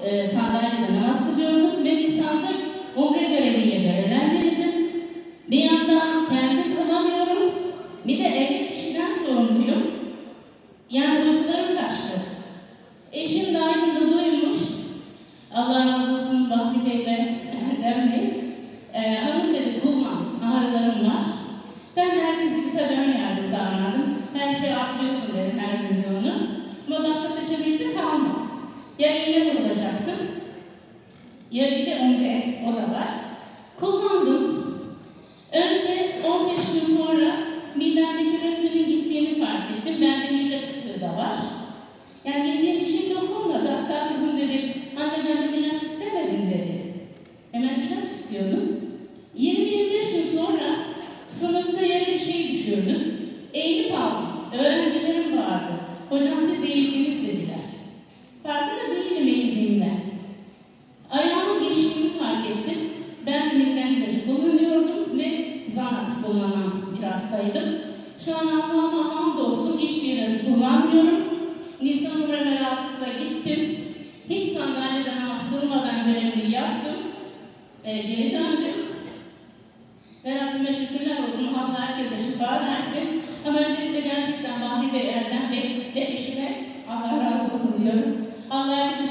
sandalyede namaz kılıyordum ve Nisan'da umre göreviyle görevlendirildim. Bir yandan kendi kılamıyorum, bir de 50 kişiden sorumluyum. Yani uykularım kaçtı. Eşim de aynı duymuş. Allah razı olsun Bahri Bey ve Erdem Bey. Hanım dedi, kullan, ağrılarım var. Ben de herkese bir tabi ön yardım davrandım. Her şeyi atlıyorsun dedim her gün onu. Ama başka seçebildim kalmadı. Ya iğne vurulacaktım, ya bir de umre, o da var. Kullandım. Önce 15 gün sonra midemdeki reflünün gittiğini fark ettim. Bende mide fıtığı da var. Yani yediğim bir şey dokunmadı. Hatta kızım dedi, anne ben de ilaç istemedim dedi. Hemen ilaç istiyordum. 20-25 gün sonra sınıfta yere bir şey düşürdüm. Eğilip aldım. Öğrencilerim vardı. Hocam siz eğildiniz dediler. Farkında değilim eğildiğimden. Ayağımın geçtiğini fark ettim. Ben migren ilacı kullanıyordum ve Xanax kullanan bir hastaydım. Şu an Allah'ıma hamdolsun hiçbir ilacı kullanmıyorum. Nisan Umre meraklıkla gittim. Hiç sandalyeden namaz kılmadan görevimi yaptım. Geri döndüm. Ve Rabbime şükürler olsun. Allah herkese şifa versin. Ama öncelikle gerçekten Bahri Bey, Erdem Bey ve eşime Allah razı olsun diyorum. Allah herkese